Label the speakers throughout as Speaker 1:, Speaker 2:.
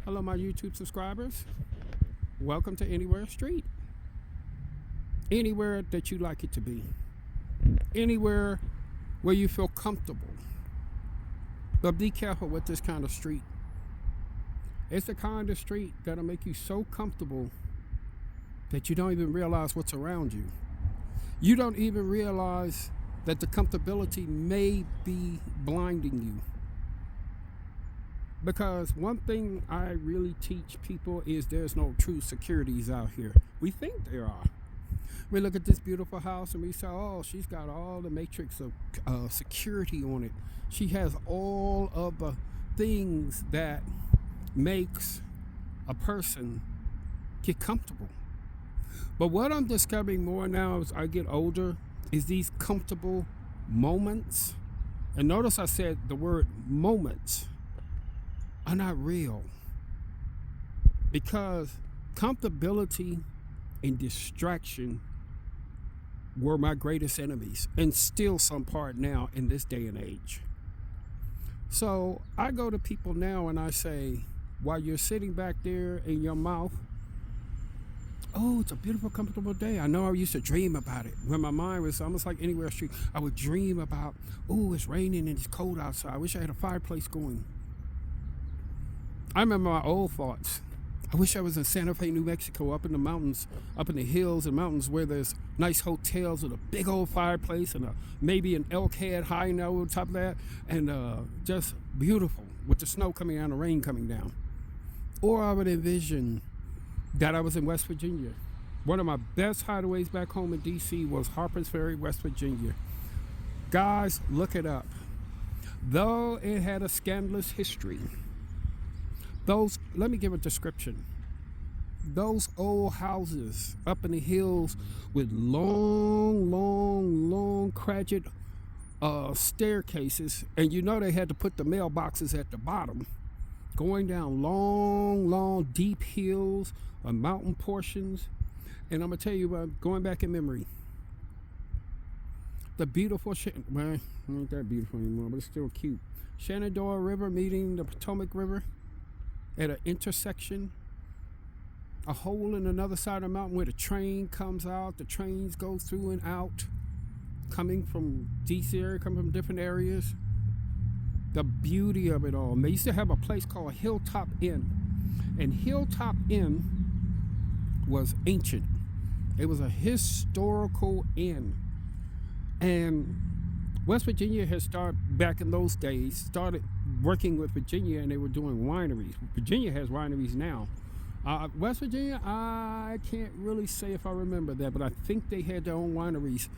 Speaker 1: Hello, my YouTube subscribers. Welcome to Anywhere Street. Anywhere that you like it to be. Anywhere where you feel comfortable. But be careful with this kind of street. It's the kind of street that'll make you so comfortable that you don't even realize what's around you. You don't even realize that the comfortability may be blinding you. Because one thing I really teach people is there's no true securities out here. We think there are. We look at this beautiful house and we say, oh, she's got all the matrix of security on it. She has all of the things that makes a person get comfortable. But what I'm discovering more now as I get older is these comfortable moments. And notice I said the word moments are not real, because comfortability and distraction were my greatest enemies, and still some part now in this day and age. So I go to people now and I say, while you're sitting back there in your mouth, oh, it's a beautiful, comfortable day. I know I used to dream about it. When my mind was almost like Anywhere Street, I would dream about, oh, it's raining and it's cold outside. I wish I had a fireplace going. I remember my old thoughts. I wish I was in Santa Fe, New Mexico, up in the mountains, up in the hills and mountains where there's nice hotels with a big old fireplace and maybe an elk head high note on top of that, and just beautiful with the snow coming down, the rain coming down. Or I would envision that I was in West Virginia. One of my best hideaways back home in D.C. was Harpers Ferry, West Virginia. Guys, look it up. Though it had a scandalous history, let me give a description. Those old houses up in the hills with long, cratchit staircases, and you know they had to put the mailboxes at the bottom, going down long, deep hills or mountain portions. And I'm gonna tell you, going back in memory, the beautiful, well, not that beautiful anymore, but it's still cute. Shenandoah River meeting the Potomac River at an intersection, a hole in another side of the mountain where the train comes out, the trains go through and out, coming from DC area, coming from different areas. The beauty of it all. They used to have a place called Hilltop Inn, and Hilltop Inn was ancient. It was a historical inn, and West Virginia had started back in those days, started working with Virginia, and they were doing wineries. Virginia has wineries now. West Virginia, I can't really say if I remember that, but I think they had their own wineries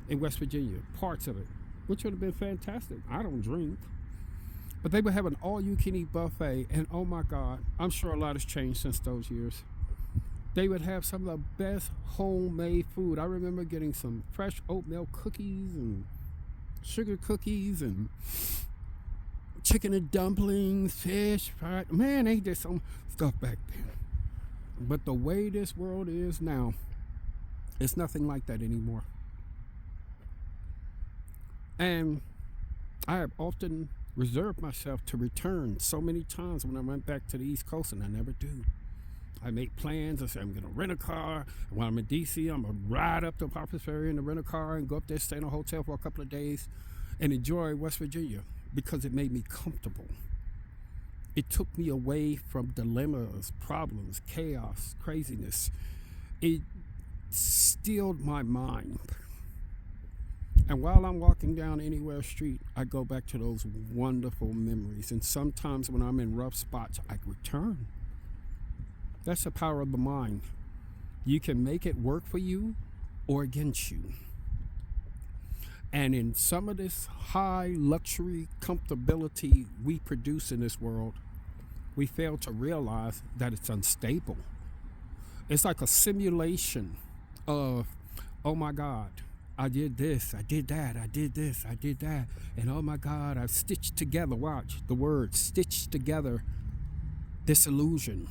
Speaker 1: in West Virginia, parts of it, which would have been fantastic. I don't drink. But they would have an all-you-can-eat buffet, and oh my God, I'm sure a lot has changed since those years. They would have some of the best homemade food. I remember getting some fresh oatmeal cookies and sugar cookies and chicken and dumplings, fish, fried. Man, they did some stuff back then. But the way this world is now, it's nothing like that anymore. And I have often reserved myself to return so many times when I went back to the East Coast, and I never do. I make plans. I say I'm going to rent a car. And while I'm in D.C., I'm going to ride up to Harpers Ferry in the rent a car and go up there, stay in a hotel for a couple of days, and enjoy West Virginia, because it made me comfortable. It took me away from dilemmas, problems, chaos, craziness. It stilled my mind. And while I'm walking down Anywhere Street, I go back to those wonderful memories. And sometimes when I'm in rough spots, I return. That's the power of the mind. You can make it work for you or against you. And in some of this high luxury comfortability we produce in this world, we fail to realize that it's unstable. It's like a simulation of, oh my God, I did this, I did that, I did this, I did that. And oh my God, I've stitched together, watch the word, stitched together this illusion.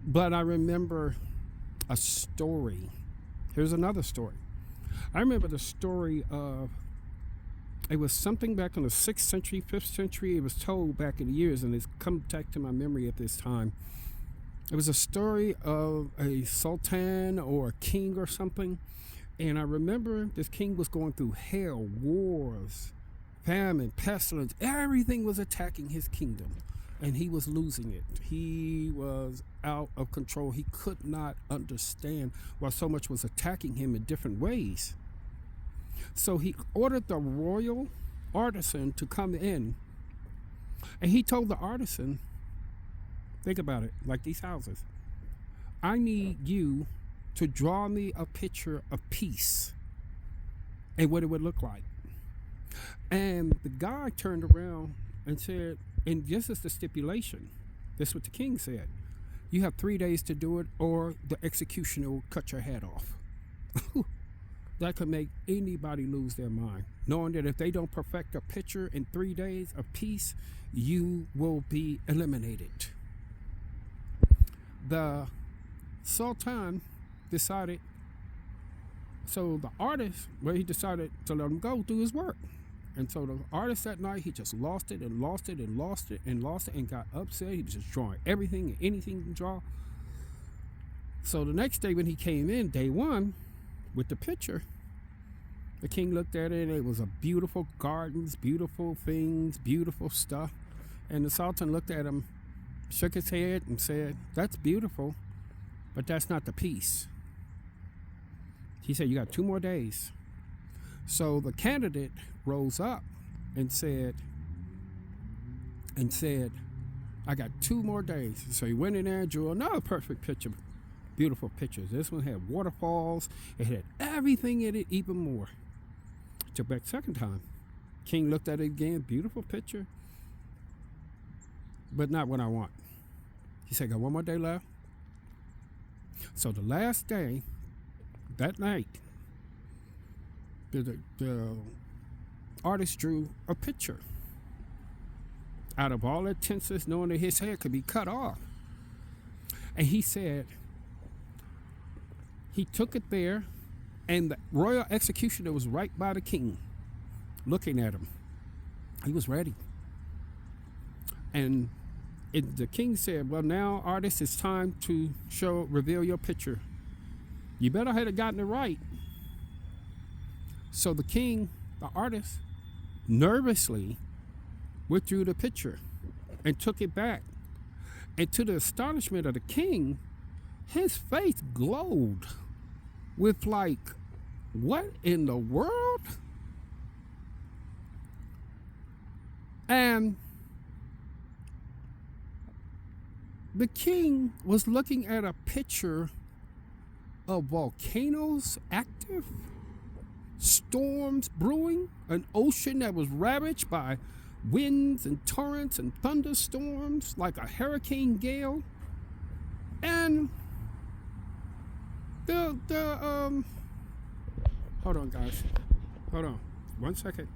Speaker 1: But I remember a story. Here's another story. I remember the story of It was something back in the 6th century, 5th century. It was told back in the years, and it's come back to my memory at this time. It was a story of a sultan or a king or something. And I remember this king was going through hell, wars, famine, pestilence. Everything was attacking his kingdom, and he was losing it. He was out of control. He could not understand why so much was attacking him in different ways. So he ordered the royal artisan to come in, and he told the artisan, think about it, like these houses, I need you to draw me a picture of peace and what it would look like. And the guy turned around and said, and this is the stipulation, this is what the king said, you have 3 days to do it or the executioner will cut your head off. That could make anybody lose their mind, knowing that if they don't perfect a picture in 3 days of peace, you will be eliminated. The sultan decided, so the artist, well, he decided to let him go do his work. And so the artist that night, he just lost it and lost it and lost it and lost it and got upset. He was just drawing everything and anything to draw. So the next day when he came in, day one, with the picture, the king looked at it and it was a beautiful gardens, beautiful things, beautiful stuff. And the sultan looked at him, shook his head and said, that's beautiful, but that's not the piece. He said, you got 2 more days. So the candidate rose up and said, I got 2 more days. So he went in there and drew another perfect picture, beautiful pictures. This one had waterfalls. It had everything in it, even more. Took back second time. King looked at it again, beautiful picture, but not what I want. He said, got 1 more day left. So the last day, that night, the artist drew a picture out of all the tenses, knowing that his head could be cut off. And he said, he took it there, and the royal executioner was right by the king, looking at him. He was ready. And the king said, well, now, artist, it's time to reveal your picture. You better have gotten it right. So the king, the artist, nervously withdrew the picture and took it back. And to the astonishment of the king, his face glowed with like, what in the world? And the king was looking at a picture of volcanoes active, storms brewing, an ocean that was ravaged by winds and torrents and thunderstorms like a hurricane gale. And hold on, guys. Hold on. 1 second.